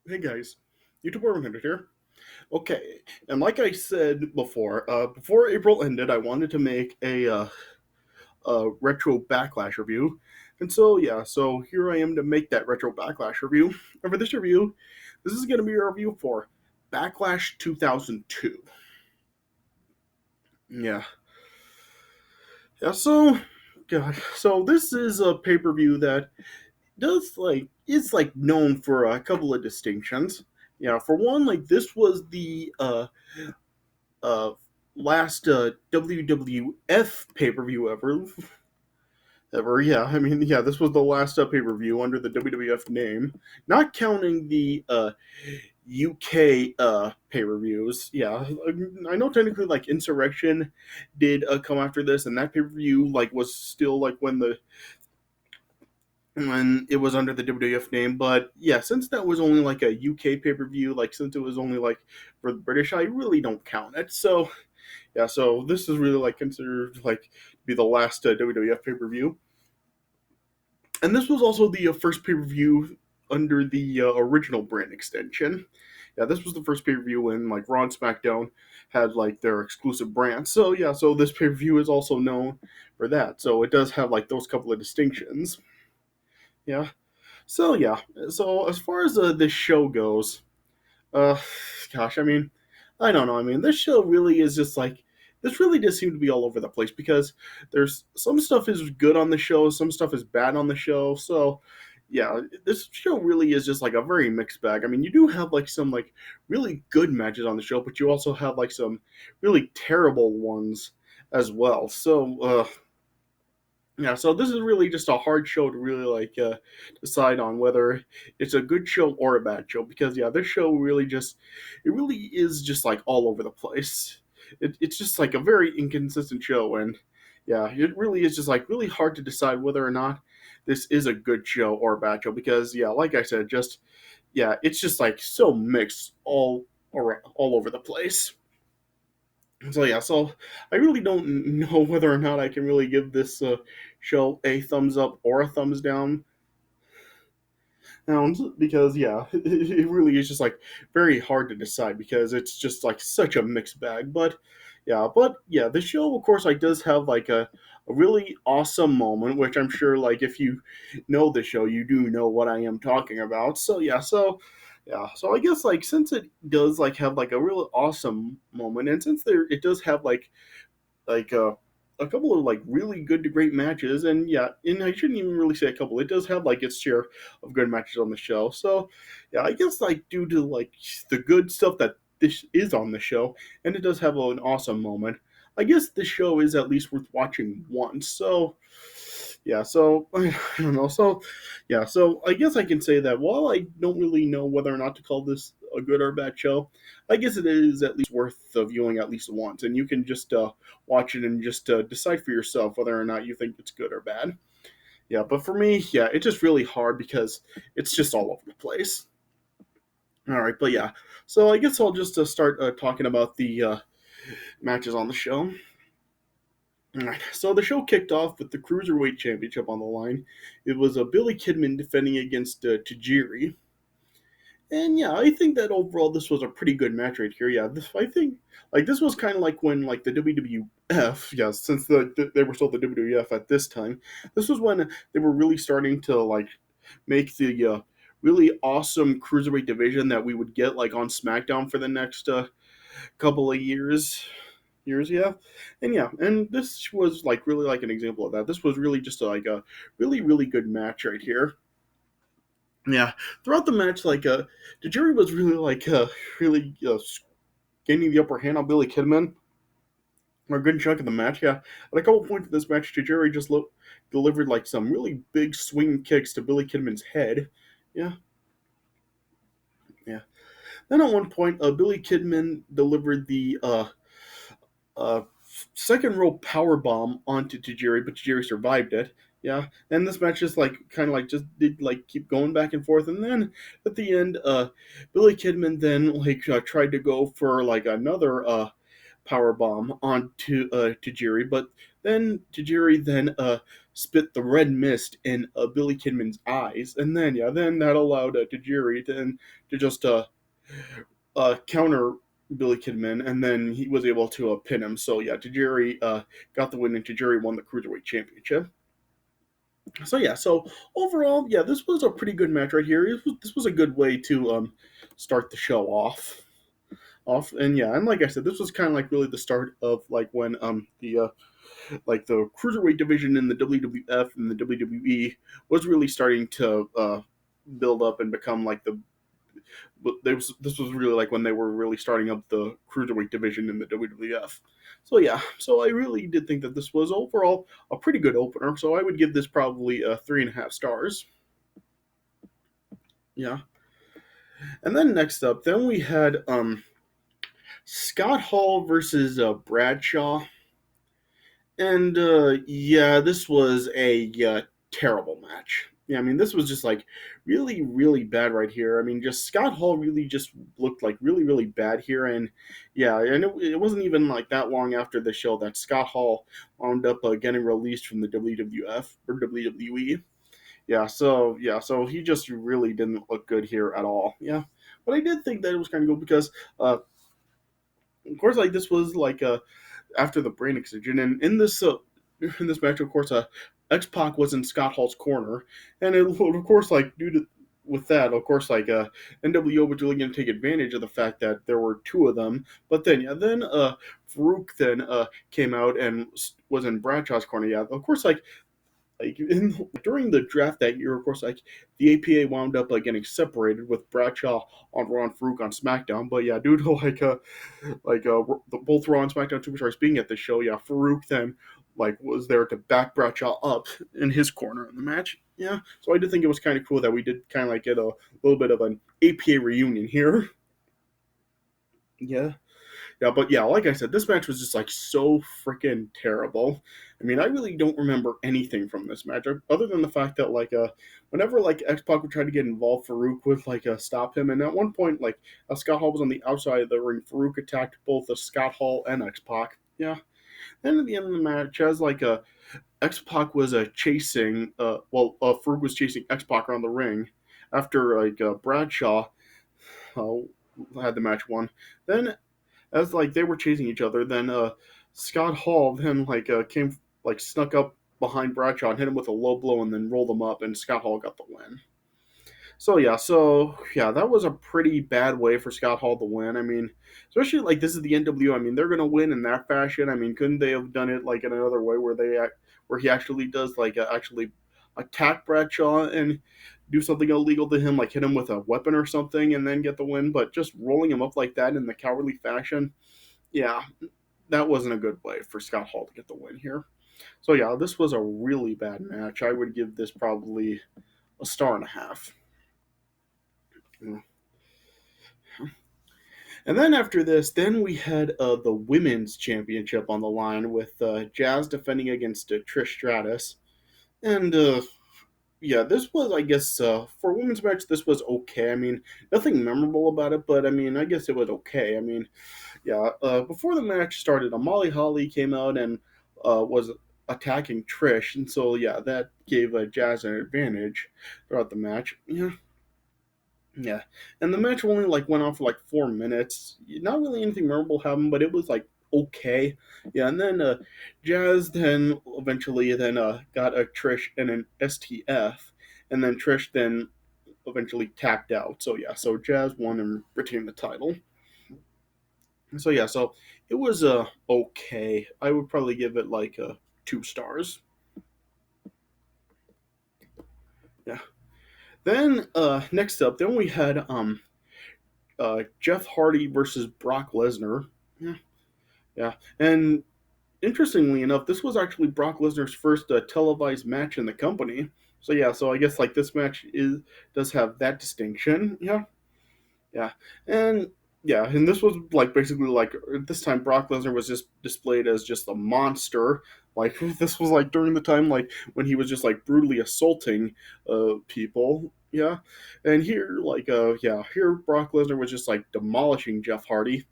Hey guys, YouTube Warrior here. Okay, and like I said before April ended, I wanted to make a retro Backlash review, and so here I am to make that retro Backlash review. And for this review, this is going to be a review for Backlash 2002. Yeah, yeah. So this is a pay per view that does is known for a couple of distinctions. Yeah, for one, this was the uh, last WWF pay per view ever. Ever, yeah. I mean, yeah, this was the last pay per view under the WWF name, not counting the UK pay per views. Yeah, I know technically Insurrection did come after this, and that pay per view was still when it was under the WWF name. But yeah, since that was only a UK pay per view, since it was only for the British, I really don't count it. So yeah, so this is really considered to be the last WWF pay per view, and this was also the first pay per view under the original brand extension. Yeah, this was the first pay per view when Raw and SmackDown had their exclusive brands. So yeah, so this pay per view is also known for that. So it does have those couple of distinctions. Yeah. So yeah. So as far as this show goes, uh, gosh, I mean, I don't know. I mean, this show really is just this really does seem to be all over the place because there's some stuff is good on the show, some stuff is bad on the show. So, yeah, this show really is just a very mixed bag. I mean, you do have some really good matches on the show, but you also have some really terrible ones as well. So, yeah, so this is really just a hard show to really decide on whether it's a good show or a bad show because yeah, this show it really is just all over the place. It's just a very inconsistent show, and yeah, it really is just really hard to decide whether or not this is a good show or a bad show because yeah, like I said, just yeah, it's just so mixed all over the place. So yeah, so I really don't know whether or not I can really give this show a thumbs up or a thumbs down. Now, because yeah, it really is just very hard to decide because it's just such a mixed bag. But yeah, the show of course does have a really awesome moment, which I'm sure if you know the show, you do know what I am talking about. So I guess since it does have a really awesome moment, and since it does have like a couple of really good to great matches, and yeah, and I shouldn't even really say a couple. It does have its share of good matches on the show. So yeah, I guess due to the good stuff that this is on the show, and it does have an awesome moment. I guess the show is at least worth watching once. So yeah, so I don't know. So yeah, so I guess I can say that while I don't really know whether or not to call this a good or bad show, I guess it is at least worth viewing at least once, and you can just watch it and just decide for yourself whether or not you think it's good or bad. Yeah, but for me, yeah, it's just really hard because it's just all over the place. All right, but yeah, so I guess I'll just start talking about the matches on the show. All right, so the show kicked off with the Cruiserweight Championship on the line. It was Billy Kidman defending against Tajiri. And yeah, I think that overall this was a pretty good match right here. Yeah, I think this was kind of when the WWF, yeah, since they were still the WWF at this time, this was when they were really starting to make the really awesome cruiserweight division that we would get on SmackDown for the next couple of years, yeah. And yeah, and this was really an example of that. This was really just a really good match right here. Yeah, throughout the match, the jury was really really gaining the upper hand on Billy Kidman for a good chunk of the match. Yeah, at a couple points in this match, Tajiri just delivered some really big swing kicks to Billy Kidman's head. Yeah, yeah. Then at one point, Billy Kidman delivered the uh, second row power bomb onto Tajiri, but Tajiri survived it. Yeah, and this match just kind of just did keep going back and forth, and then at the end, Billy Kidman then tried to go for another power bomb onto Tajiri, but then Tajiri then spit the red mist in Billy Kidman's eyes, and then that allowed Tajiri to just counter Billy Kidman, and then he was able to pin him. So yeah, Tajiri got the win, and Tajiri won the Cruiserweight Championship. So yeah, so overall, yeah, this was a pretty good match right here. This was a good way to start the show off, and yeah, and like I said, this was kind of like really the start of like when the cruiserweight division in the WWF and the WWE was really starting to build up and become like this was really like when they were really starting up the cruiserweight division in the WWF. So yeah, so I really did think that this was overall a pretty good opener. So I would give this probably 3.5 stars. Yeah, and then next up, then we had Scott Hall versus Bradshaw. And yeah, this was a terrible match. Yeah, I mean, this was just like really, really bad right here. I mean, just Scott Hall really just looked like really, really bad here. And yeah, and it wasn't even like that long after the show that Scott Hall wound up getting released from the WWF or WWE. So he just really didn't look good here at all. Yeah, but I did think that it was kind of good because, of course, like this was like after the brain excision. And in this match, of course, X Pac was in Scott Hall's corner, and of course, like due to with that, of course, like NWO was really going to take advantage of the fact that there were two of them. But then, yeah, then Farouk then came out and was in Bradshaw's corner. Yeah, of course, during the draft that year, of course, like the APA wound up getting separated with Bradshaw on Raw and Farouk on SmackDown. But yeah, due to both Raw and SmackDown Superstars being at the show, yeah, Farouk then was there to back Bradshaw up in his corner in the match. Yeah, so I did think it was kind of cool that we did kind of like get a little bit of an APA reunion here. Yeah. Yeah, but yeah, like I said, this match was just like so freaking terrible. I mean, I really don't remember anything from this match other than the fact that whenever like X Pac would try to get involved, Farouk would stop him. And at one point, Scott Hall was on the outside of the ring, Farouk attacked both Scott Hall and X Pac. Yeah. Then at the end of the match, as X Pac was chasing, Farouk was chasing X Pac around the ring after Bradshaw uh, had the match won. Then as they were chasing each other, then Scott Hall then came snuck up behind Bradshaw and hit him with a low blow and then rolled him up, and Scott Hall got the win. So yeah, that was a pretty bad way for Scott Hall to win. I mean, especially this is the NWO. I mean, they're gonna win in that fashion. I mean, couldn't they have done it in another way where he actually does actually attack Bradshaw and do something illegal to him, like hit him with a weapon or something, and then get the win? But just rolling him up like that in the cowardly fashion, yeah, that wasn't a good way for Scott Hall to get the win here. So yeah, this was a really bad match. I would give this probably a star and a half. And then after this, then we had the women's championship on the line with Jazz defending against Trish Stratus. And yeah, this was, I guess, for a women's match, this was okay. I mean, nothing memorable about it, but I mean, I guess it was okay. I mean, yeah, before the match started, Molly Holly came out and was attacking Trish. And so, yeah, that gave Jazz an advantage throughout the match. Yeah. Yeah, and the match only went on for 4 minutes. Not really anything memorable happened, but it was okay. Yeah, and then Jazz then eventually then got a Trish and an STF, and then Trish then eventually tapped out. So yeah, so Jazz won and retained the title. So yeah, so it was okay. I would probably give it 2 stars. Yeah. Then next up, then we had Jeff Hardy versus Brock Lesnar. Yeah, yeah. And interestingly enough, this was actually Brock Lesnar's first televised match in the company. So yeah, so I guess this match does have that distinction. Yeah, yeah, and yeah, and this was basically at this time Brock Lesnar was just displayed as just a monster. This was during the time when he was just brutally assaulting people. Yeah, and here here Brock Lesnar was just demolishing Jeff Hardy.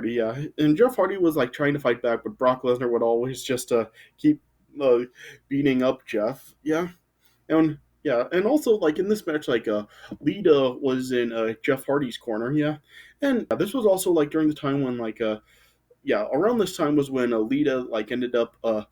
Yeah, and Jeff Hardy was trying to fight back, but Brock Lesnar would always just keep uh, beating up Jeff. Yeah, and yeah, and also like in this match, like Lita was in Jeff Hardy's corner. Yeah, and this was also like during the time when like yeah, around this time was when Lita like ended up uh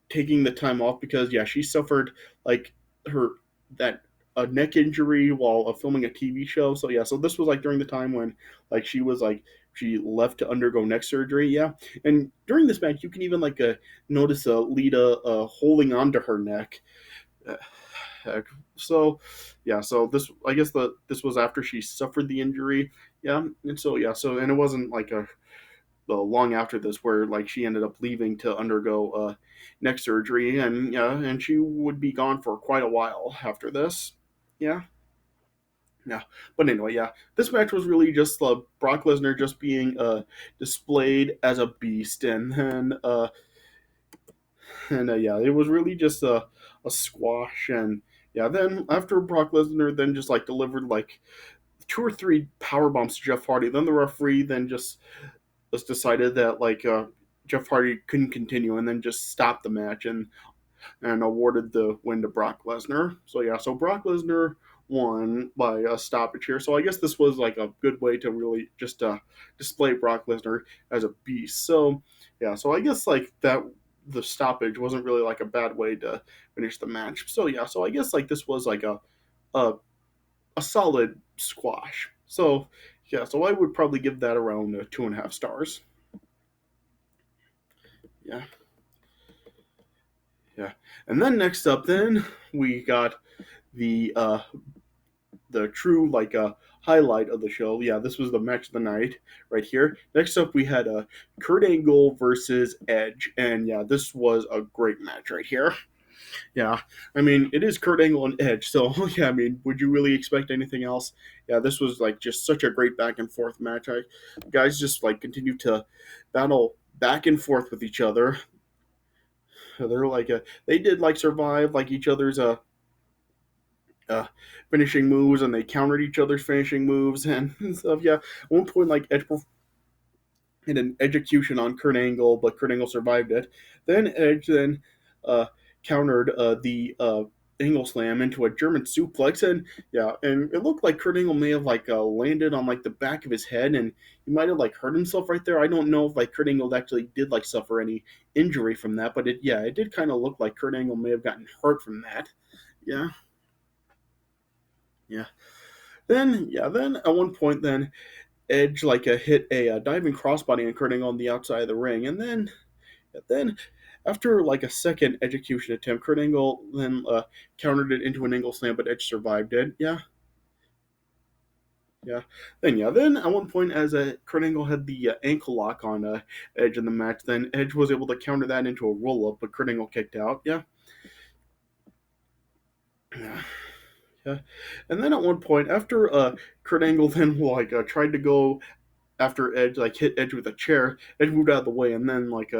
taking the time off because yeah, she suffered like her that a neck injury while filming a TV show. So yeah, so this was like during the time when like she was like she left to undergo neck surgery. Yeah, and during this match, you can even like notice Lita holding onto her neck. Uh, so yeah, so this I guess this was after she suffered the injury. Yeah, and so yeah, so and it wasn't like a long after this where like she ended up leaving to undergo neck surgery, and yeah, and she would be gone for quite a while after this. Yeah, yeah, but anyway, yeah, this match was really just Brock Lesnar just being displayed as a beast, and yeah, it was really just a squash, and yeah, then after Brock Lesnar then just like delivered like two or three power bombs to Jeff Hardy, then the referee then just was decided that like Jeff Hardy couldn't continue, and then just stopped the match and awarded the win to Brock Lesnar. So yeah, so Brock Lesnar won by a stoppage here. So I guess this was like a good way to really just display Brock Lesnar as a beast. So yeah, so I guess like that the stoppage wasn't really like a bad way to finish the match. So yeah, so I guess like this was like a, a solid squash. So yeah, so I would probably give that around 2.5 stars. Yeah, yeah. And then next up, then we got the the true like highlight of the show. Yeah, this was the match of the night right here. Next up, we had Kurt Angle versus Edge, and yeah, this was a great match right here. Yeah, I mean it is Kurt Angle and Edge, so yeah, I mean, would you really expect anything else? Yeah, this was like just such a great back and forth match. Guys just like continue to battle back and forth with each other. They're like they did like survive like each other's uh, finishing moves, and they countered each other's finishing moves and stuff. Yeah, at one point like Edge hit an execution on Kurt Angle, but Kurt Angle survived it. Then Edge then uh, countered the Angle Slam into a German suplex, and yeah, and it looked like Kurt Angle may have like landed on like the back of his head, and he might have like hurt himself right there. I don't know if like Kurt Angle actually did like suffer any injury from that, but it yeah, it did kind of look like Kurt Angle may have gotten hurt from that. Yeah, yeah. Then at one point, then Edge like hit a diving crossbody and Kurt Angle on the outside of the ring, and then after like a second execution attempt, Kurt Angle then countered it into an angle slam, but Edge survived it. Yeah, yeah. Then at one point, as Kurt Angle had the ankle lock on Edge in the match, then Edge was able to counter that into a roll up, but Kurt Angle kicked out. Yeah, yeah. Yeah. And then at one point, after Kurt Angle then like tried to go after Edge, like hit Edge with a chair, Edge moved out of the way, and then like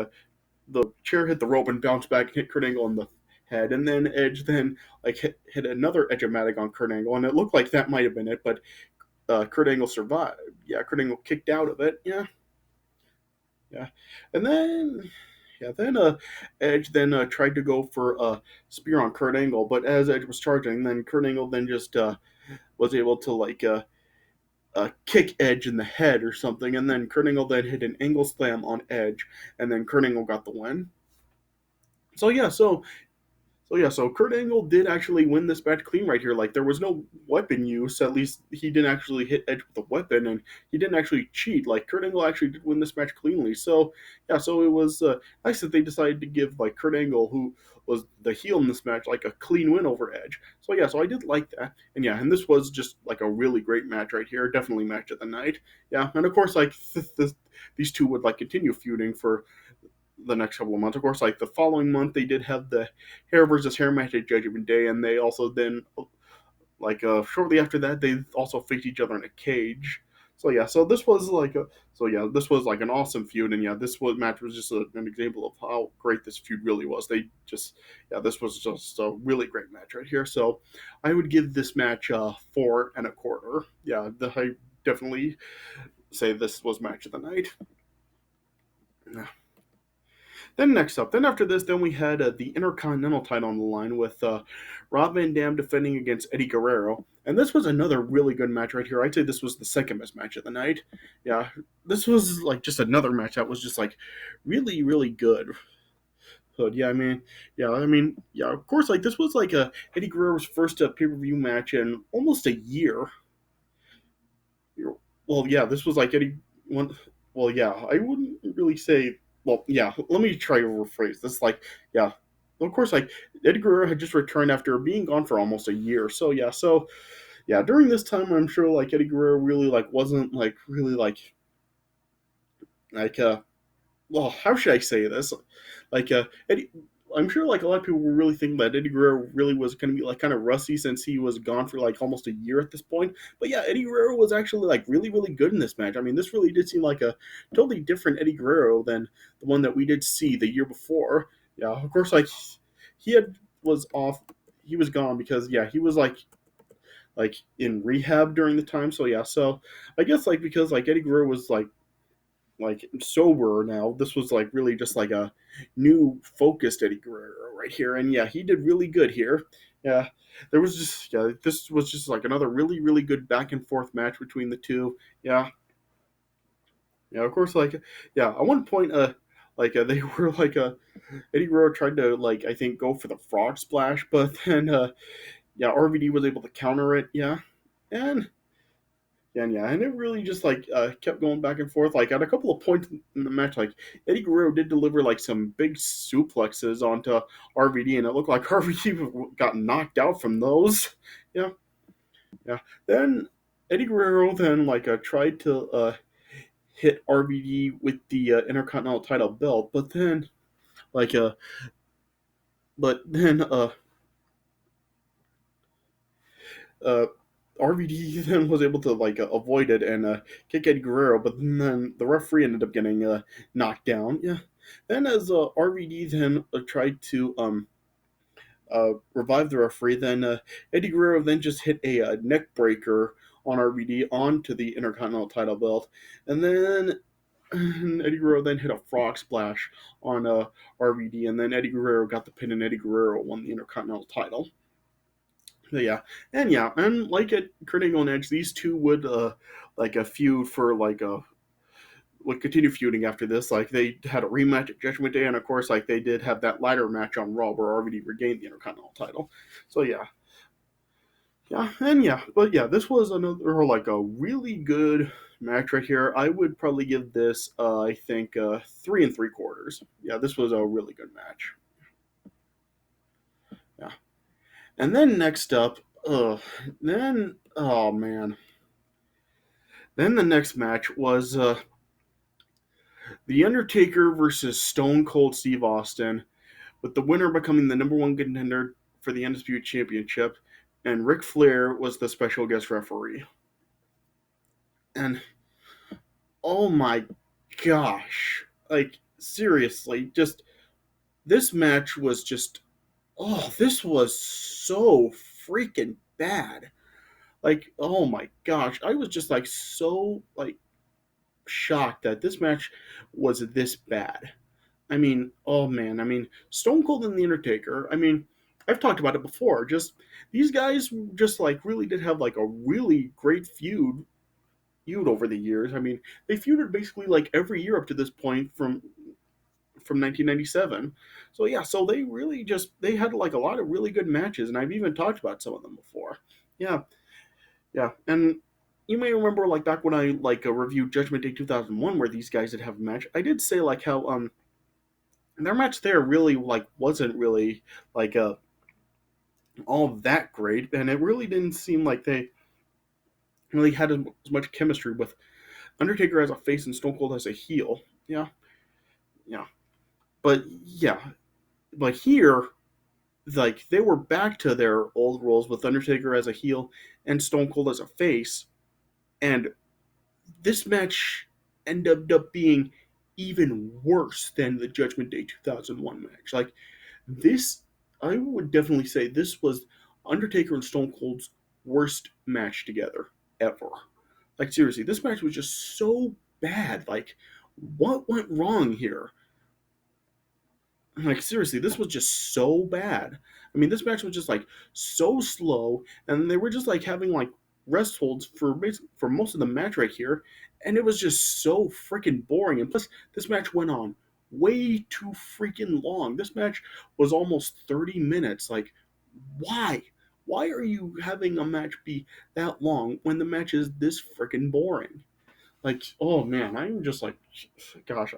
the chair hit the rope and bounced back and hit Kurt Angle on the head, and then Edge then like hit another Edge-o-matic on Kurt Angle, and it looked like that might have been it, but Kurt Angle survived. Yeah, Kurt Angle kicked out of it. Yeah, yeah, and then yeah, then Edge then tried to go for a spear on Kurt Angle, but as Edge was charging, then Kurt Angle then just was able to like kick Edge in the head or something, and then Kurt Angle then hit an angle slam on Edge, and then Kurt Angle got the win. So yeah, so Kurt Angle did actually win this match clean right here. Like there was no weapon use. At least he didn't actually hit Edge with a weapon, and he didn't actually cheat. Like Kurt Angle actually did win this match cleanly. So yeah, so it was nice that they decided to give like Kurt Angle, who was the heel in this match, like a clean win over Edge. So yeah, so I did like that, and yeah, and this was just like a really great match right here. Definitely match of the night. Yeah, and of course like these two would like continue feuding for the next couple of months. Of course, like the following month, they did have the hair versus hair match at Judgment Day, and they also then, like, shortly after that, they also faced each other in a cage. So yeah, so this was like this was like an awesome feud, and yeah, match was just an example of how great this feud really was. They just this was just a really great match right here. So I would give this match 4.25. Yeah, I definitely say this was match of the night. Yeah. Then next up, then after this, then we had the Intercontinental title on the line with Rob Van Dam defending against Eddie Guerrero, and this was another really good match right here. I'd say this was the second best match of the night. Yeah, this was like just another match that was just like really really good. But yeah, of course, like this was like a Eddie Guerrero's first pay per view match in almost a year. Well, yeah, this was like Eddie. One, well, yeah, I wouldn't really say. Well, yeah, let me try to rephrase this. Like, yeah, of course, like Eddie Guerrero had just returned after being gone for almost a year. So yeah, during this time, I'm sure like Eddie Guerrero really like wasn't like really like well, how should I say this? Eddie, I'm sure like a lot of people were really thinking that Eddie Guerrero really was going to be like kind of rusty since he was gone for like almost a year at this point. But yeah, Eddie Guerrero was actually like really really good in this match. I mean, this really did seem like a totally different Eddie Guerrero than the one that we did see the year before. Yeah, of course, like he had was off, he was gone because yeah, he was like in rehab during the time. So yeah, so I guess like because like Eddie Guerrero was like sober now. This was like really just like a new focused Eddie Guerrero right here, and yeah, he did really good here. Yeah, there was just yeah, this was just like another really really good back and forth match between the two. Yeah, yeah, of course, like yeah, at one point, they were Eddie Guerrero tried to like I think go for the frog splash, but then yeah, RVD was able to counter it. Yeah, and and it really just like kept going back and forth. Like at a couple of points in the match, like Eddie Guerrero did deliver like some big suplexes onto RVD, and it looked like RVD got knocked out from those. Yeah, yeah. Then Eddie Guerrero then tried to hit RVD with the Intercontinental title belt, but then like but then uh RVD then was able to avoid it and kick Eddie Guerrero, but then the referee ended up getting knocked down. Yeah. Then as RVD then tried to revive the referee, then Eddie Guerrero then just hit a neck breaker on RVD onto the Intercontinental title belt, and then Eddie Guerrero then hit a frog splash on RVD, and then Eddie Guerrero got the pin, and Eddie Guerrero won the Intercontinental title. But yeah, and like at Kurt Angle and Edge, these two would like a feud for like a would continue feuding after this. Like they had a rematch at Judgment Day, and of course, like they did have that ladder match on Raw where RVD regained the Intercontinental title. So but yeah, this was another like a really good match right here. I would probably give this, I think, 3 3/4. Yeah, this was a really good match. Yeah, and then next up, then oh man, then the next match was The Undertaker versus Stone Cold Steve Austin, with the winner becoming the number one contender for the Undisputed Championship, and Ric Flair was the special guest referee. And oh my gosh, like seriously, just this match was just this was so freaking bad. Like, oh my gosh, I was just like so like shocked that this match was this bad. I mean, oh man, I mean, Stone Cold and The Undertaker, I mean, I've talked about it before. Just these guys just like really did have like a really great feud over the years. I mean, they feuded basically like every year up to this point from 1997. So yeah, so they really just they had like a lot of really good matches, and I've even talked about some of them before. Yeah, yeah, and you may remember like back when I reviewed Judgment Day 2001, where these guys did have a match. I did say like how their match there really like wasn't really like all that great, and it really didn't seem like they really had as much chemistry with Undertaker as a face and Stone Cold as a heel. Yeah, yeah, but yeah, but here like they were back to their old roles with Undertaker as a heel and Stone Cold as a face, and this match ended up being even worse than the Judgment Day 2001 match. Like this, I would definitely say this was Undertaker and Stone Cold's worst match together ever. Like seriously, this match was just so bad. Like, what went wrong here? Like seriously, this was just so bad. I mean, this match was just like so slow, and they were just like having like rest holds for for most of the match right here, and it was just so freaking boring. And plus, this match went on way too freaking long. This match was almost 30 minutes. Like, why? Why are you having a match be that long when the match is this freaking boring? Like, oh man, I'm just like, gosh,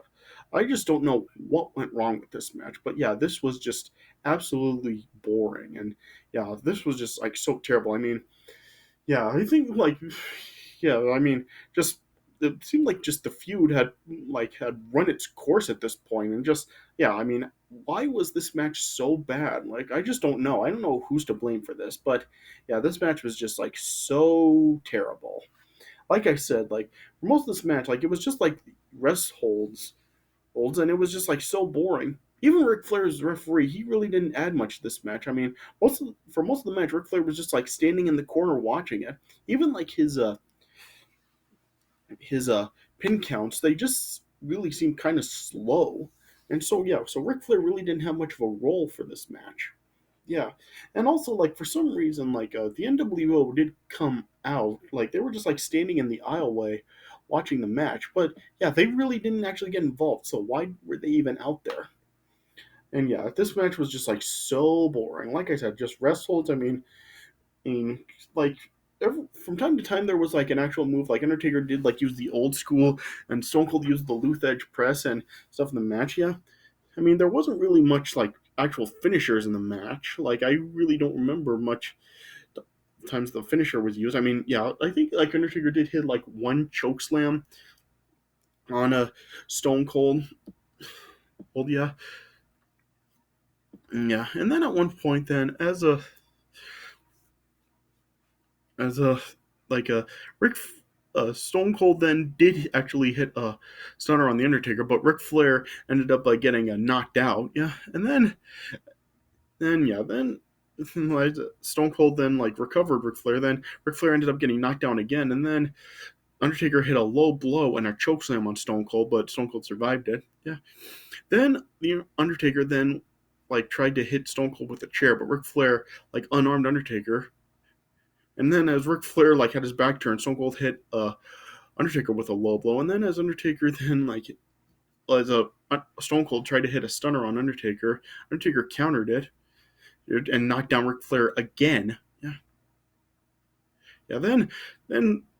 I just don't know what went wrong with this match. But yeah, this was just absolutely boring. And yeah, this was just like so terrible. I mean, yeah, I think like, yeah, I mean, just it seemed like just the feud had run its course at this point, and just yeah, I mean, why was this match so bad? Like, I just don't know. I don't know who's to blame for this, but yeah, this match was just like so terrible. Like I said, like for most of this match, like it was just like rest holds, and it was just like so boring. Even Ric Flair's referee, he really didn't add much to this match. I mean, for most of the match, Ric Flair was just like standing in the corner watching it. Even like his pin counts, they just really seemed kind of slow. And so yeah, so Ric Flair really didn't have much of a role for this match. Yeah, and also like for some reason like the NWO did come out like they were just like standing in the aisleway watching the match, but yeah, they really didn't actually get involved. So why were they even out there? And yeah, this match was just like so boring. Like I said, just rest holds. I mean, like from time to time there was like an actual move. Like Undertaker did like use the old school, and Stone Cold used the Luth Edge press and stuff in the match. Yeah, I mean, there wasn't really much like actual finishers in the match. Like, I really don't remember much times the finisher was used. I mean, yeah, I think like Undertaker did hit like one choke slam on a Stone Cold. Well, yeah, yeah, and then at one point, then as a like a Rick Stone Cold then did actually hit a stunner on the Undertaker, but Ric Flair ended up like getting knocked out. Yeah, and then like, Stone Cold then like recovered Ric Flair. Then Ric Flair ended up getting knocked down again, and then Undertaker hit a low blow and a chokeslam on Stone Cold, but Stone Cold survived it. Yeah. Then the Undertaker then like tried to hit Stone Cold with a chair, but Ric Flair like unarmed Undertaker. And then as Ric Flair like had his back turned, Stone Cold hit Undertaker with a low blow, and then as Undertaker then like as a Stone Cold tried to hit a stunner on Undertaker, Undertaker countered it and knocked down Ric Flair again. Yeah, yeah. Then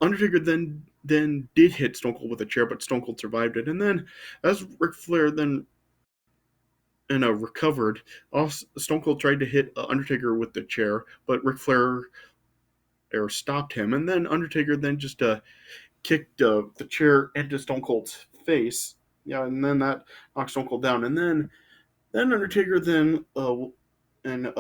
Undertaker then did hit Stone Cold with a chair, but Stone Cold survived it. And then as Ric Flair then recovered, Stone Cold tried to hit Undertaker with the chair, but Ric Flair stopped him. And then Undertaker then just kicked the chair into Stone Cold's face. Yeah, and then that knocked Stone Cold down. And then Undertaker then and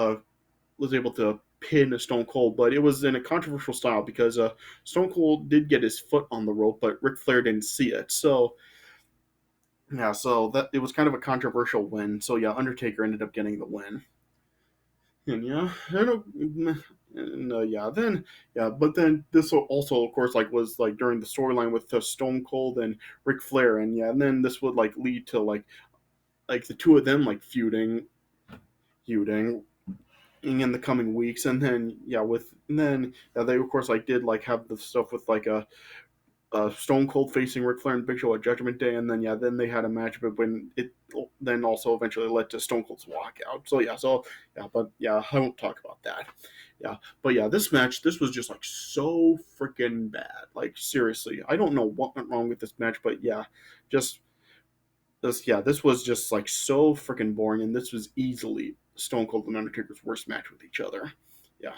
was able to pin Stone Cold, but it was in a controversial style because Stone Cold did get his foot on the rope, but Ric Flair didn't see it. So yeah, so that it was kind of a controversial win. So yeah, Undertaker ended up getting the win. And yeah, yeah, then yeah, but then this also, of course, like was like during the storyline with Stone Cold and Ric Flair, and yeah, and then this would like lead to like the two of them like feuding in the coming weeks, and then yeah, and then yeah, they of course like did like have the stuff with like a Stone Cold facing Ric Flair and Big Show at Judgment Day, and then yeah, then they had a match, but when it then also eventually led to Stone Cold's walkout. So yeah, but yeah, I won't talk about that. Yeah, but yeah, this match, this was just like so freaking bad. Like seriously, I don't know what went wrong with this match, but yeah, just this was just like so freaking boring, and this was easily Stone Cold and Undertaker's worst match with each other. Yeah,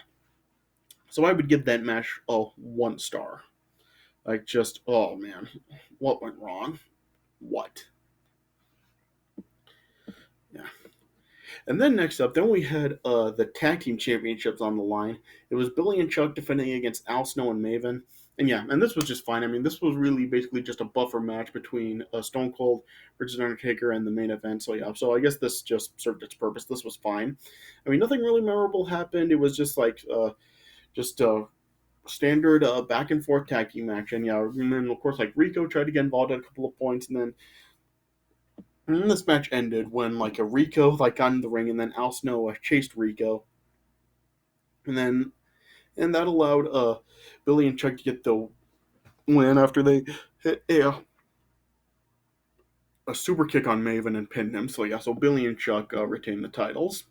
so I would give that match a 1 star. Like just oh man, what went wrong? What? Yeah. And then next up, then we had the tag team championships on the line. It was Billy and Chuck defending against Al Snow and Maven. And yeah, and this was just fine. I mean, this was really basically just a buffer match between Stone Cold versus Undertaker and the main event. So yeah, so I guess this just served its purpose. This was fine. I mean, nothing really memorable happened. It was just like just standard back and forth tag team match. And yeah, and then of course like Rico tried to get involved at a couple of points, and then And then this match ended when like a Rico like got in the ring, and then Al Snow chased Rico, and then and that allowed Billy and Chuck to get the win after they hit a super kick on Maven and pinned him. So yeah, so Billy and Chuck retained the titles.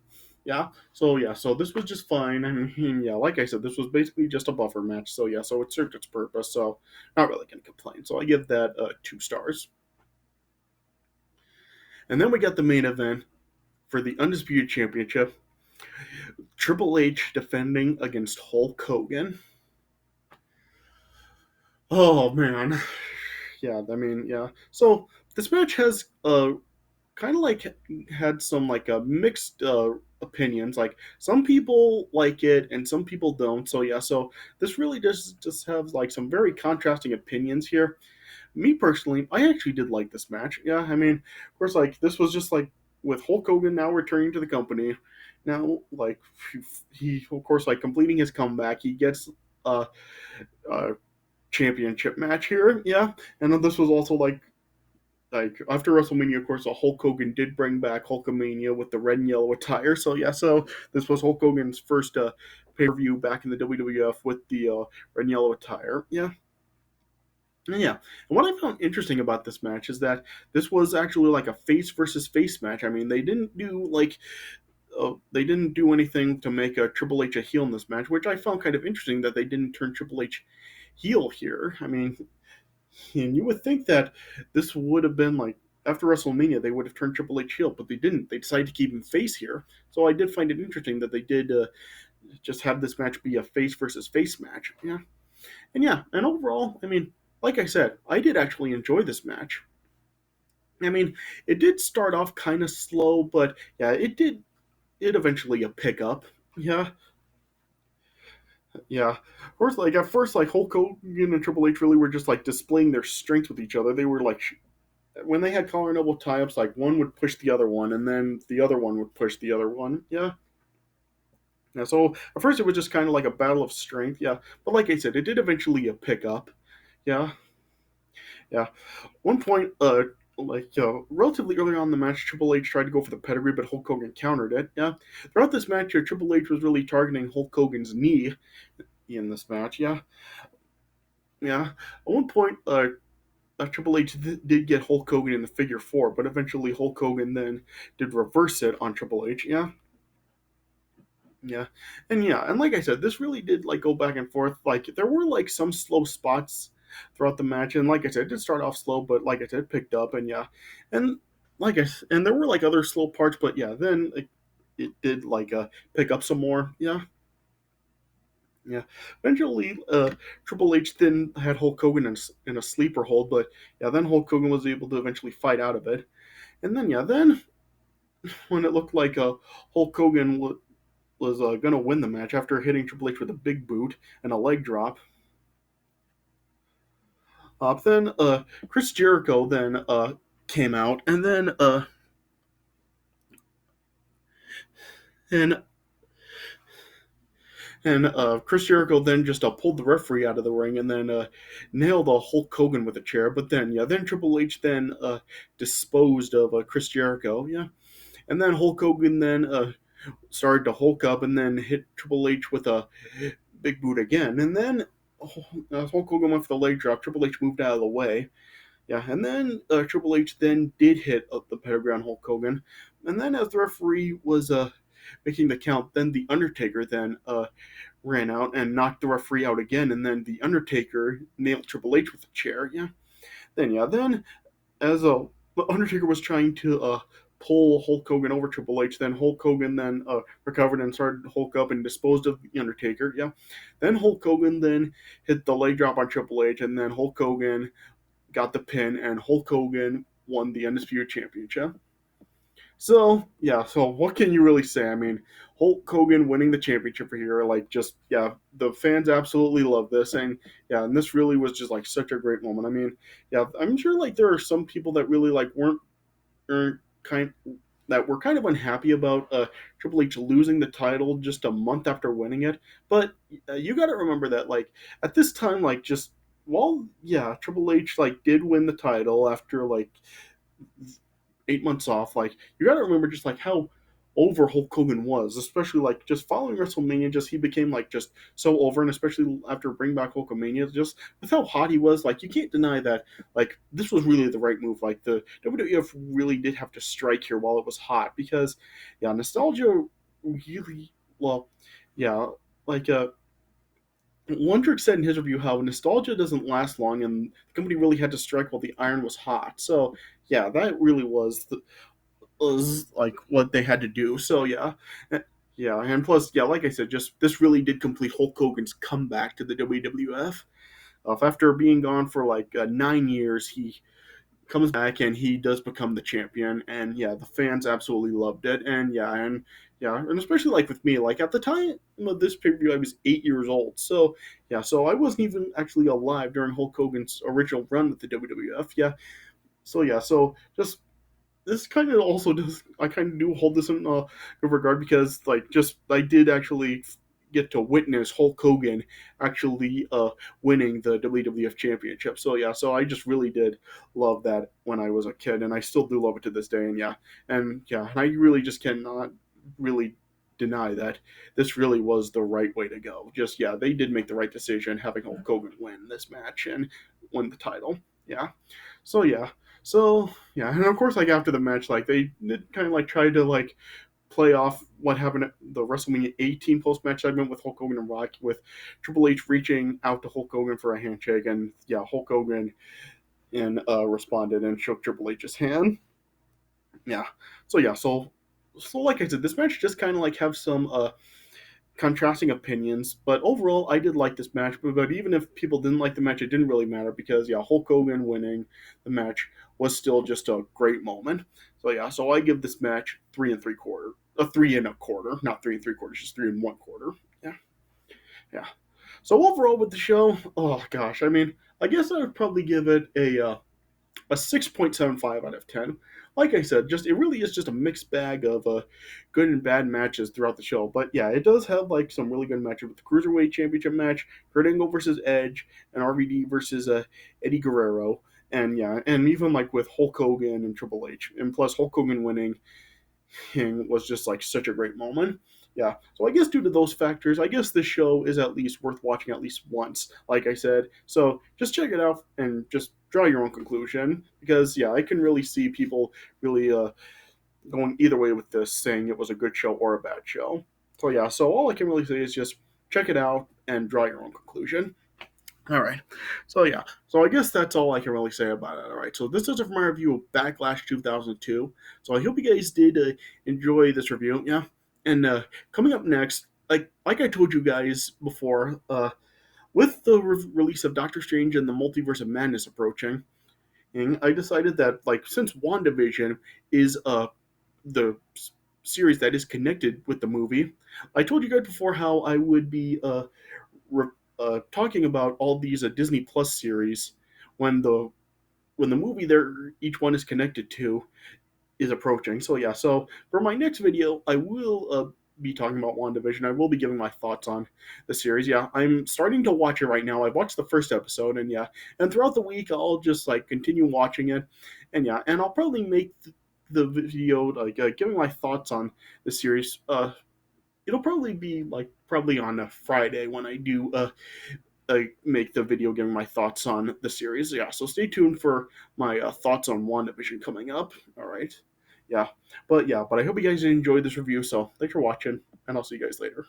So this was just fine. I mean, yeah, like I said, this was basically just a buffer match. So yeah, so it served its purpose. So not really gonna complain. So I give that 2 stars. And then we got the main event for the Undisputed Championship. Triple H defending against Hulk Hogan. Oh man, yeah. I mean, yeah. So this match has kind of like had some like mixed opinions. Like some people like it and some people don't. So yeah, so this really just have like some very contrasting opinions here. Me personally, I actually did like this match. Yeah, I mean, of course, like this was just like with Hulk Hogan now returning to the company. Now, like he of course like completing his comeback, he gets a, a championship match here. Yeah, and then this was also like after WrestleMania, of course, Hulk Hogan did bring back Hulkamania with the red and yellow attire. So yeah, so this was Hulk Hogan's first pay per view back in the WWF with the red and yellow attire. Yeah. And yeah, and what I found interesting about this match is that this was actually like a face versus face match. I mean, they didn't do anything to make a Triple H a heel in this match, which I found kind of interesting that they didn't turn Triple H heel here. I mean, and you would think that this would have been like after WrestleMania, they would have turned Triple H heel, but they didn't. They decided to keep him face here. So I did find it interesting that they did just have this match be a face versus face match. Yeah, and yeah, and overall, I mean, like I said, I did actually enjoy this match. I mean, it did start off kind of slow, but yeah, it eventually a pick up. Yeah, yeah. Of course, like at first, like Hulk Hogan and Triple H really were just like displaying their strength with each other. They were like when they had collar and elbow tie-ups, like one would push the other one, and then the other one would push the other one. Yeah. Yeah, so at first it was just kind of like a battle of strength, yeah. But like I said, it did eventually pick up, yeah, yeah. One point, relatively early on in the match, Triple H tried to go for the pedigree, but Hulk Hogan countered it. Yeah. Throughout this match, Triple H was really targeting Hulk Hogan's knee in this match. Yeah, yeah. At one point, Triple H did get Hulk Hogan in the figure four, but eventually Hulk Hogan then did reverse it on Triple H. Yeah, yeah, and like I said, this really did like go back and forth. Like there were like some slow spots throughout the match, and like I said, it did start off slow, but like I said, it picked up, and yeah, and and there were like other slow parts, but yeah, then it did like pick up some more. Yeah, yeah. Eventually, Triple H then had Hulk Hogan in a sleeper hold, but yeah, then Hulk Hogan was able to eventually fight out of it, and then yeah, then when it looked like Hulk Hogan was going to win the match after hitting Triple H with a big boot and a leg drop. Then Chris Jericho then came out, and then and Chris Jericho then just pulled the referee out of the ring and then nailed Hulk Hogan with a chair. But then yeah, then Triple H then disposed of Chris Jericho. Yeah, and then Hulk Hogan then started to Hulk up and then hit Triple H with a big boot again, and then Hulk Hogan went for the leg drop. Triple H moved out of the way. Yeah, and then Triple H then did hit up the pedigree on Hulk Hogan, and then as the referee was making the count, then the Undertaker then ran out and knocked the referee out again, and then the Undertaker nailed Triple H with a chair. Then as the Undertaker was trying to pull Hulk Hogan over Triple H. Then Hulk Hogan then recovered and started to Hulk up and disposed of the Undertaker. Yeah. Then Hulk Hogan then hit the leg drop on Triple H, and then Hulk Hogan got the pin, and Hulk Hogan won the Undisputed Championship. So yeah, so what can you really say? I mean, Hulk Hogan winning the championship for here, like just yeah, the fans absolutely love this, and yeah, and this really was just like such a great moment. I mean, yeah, I'm sure like there are some people that really like weren't kind that were kind of unhappy about Triple H losing the title just a month after winning it. But you got to remember that like at this time, like just while yeah, Triple H like did win the title after like 8 months off, like you got to remember just like how over Hulk Hogan was, especially like just following WrestleMania. Just he became like just so over, and especially after bring back Hulkamania, just with how hot he was, like you can't deny that like this was really the right move. Like the WWF really did have to strike here while it was hot because yeah, nostalgia really well, yeah, like Wondrick said in his review how nostalgia doesn't last long, and the company really had to strike while the iron was hot. So yeah, that really was like what they had to do. So yeah, yeah, and plus yeah, like I said, just this really did complete Hulk Hogan's comeback to the WWF. After being gone for like 9 years, he comes back and he does become the champion. And yeah, the fans absolutely loved it. And especially like with me, like at the time of this pay per view, I was 8 years old. So yeah, so I wasn't even actually alive during Hulk Hogan's original run with the WWF. Yeah, so yeah, so just this kind of also does I kind of do hold this in good regard because like just I did actually get to witness Hulk Hogan actually winning the WWF Championship. So yeah, so I just really did love that when I was a kid, and I still do love it to this day. And I really just cannot really deny that this really was the right way to go. Just yeah, they did make the right decision having Hulk Hogan win this match and win the title. Yeah. So yeah. So yeah, and of course, like after the match, like they did kind of like try to like play off what happened at the WrestleMania 18 post match segment with Hulk Hogan and Rocky, with Triple H reaching out to Hulk Hogan for a handshake, and yeah, Hulk Hogan and responded and shook Triple H's hand. Yeah, so yeah, so like I said, this match just kind of like have some contrasting opinions, but overall, I did like this match. But even if people didn't like the match, it didn't really matter because yeah, Hulk Hogan winning the match was still just a great moment. So yeah, so I give this match 3 3/4, a 3 1/4, not 3 3/4, just 3 1/4. Yeah, yeah. So overall with the show, oh gosh, I mean, I guess I would probably give it a 6.75 out of 10. Like I said, just it really is just a mixed bag of good and bad matches throughout the show. But yeah, it does have like some really good matches with the Cruiserweight Championship match, Kurt Angle versus Edge, and RVD versus Eddie Guerrero. And yeah, and even like with Hulk Hogan and Triple H, and plus Hulk Hogan winning was just like such a great moment. Yeah, so I guess due to those factors, I guess this show is at least worth watching at least once, like I said. So just check it out and just draw your own conclusion because yeah, I can really see people really going either way with this, saying it was a good show or a bad show. So yeah, so all I can really say is just check it out and draw your own conclusion. All right. So yeah. So I guess that's all I can really say about it. All right. So this is it for my review of Backlash 2002. So I hope you guys did enjoy this review. Yeah. And coming up next, like I told you guys before, with the release of Doctor Strange and the Multiverse of Madness approaching, and I decided that like since WandaVision is the series that is connected with the movie, I told you guys before how I would be re- talking about all these Disney Plus series when the movie they're each one is connected to is approaching. So yeah, so for my next video, I will be talking about WandaVision. I will be giving my thoughts on the series. Yeah, I'm starting to watch it right now. I've watched the first episode, and yeah, and throughout the week, I'll just like continue watching it, and yeah, and I'll probably make the video like giving my thoughts on the series. It'll probably be like probably on a Friday when I do make the video giving my thoughts on the series. Yeah, so stay tuned for my thoughts on WandaVision coming up. All right. Yeah, but I hope you guys enjoyed this review. So thanks for watching, and I'll see you guys later.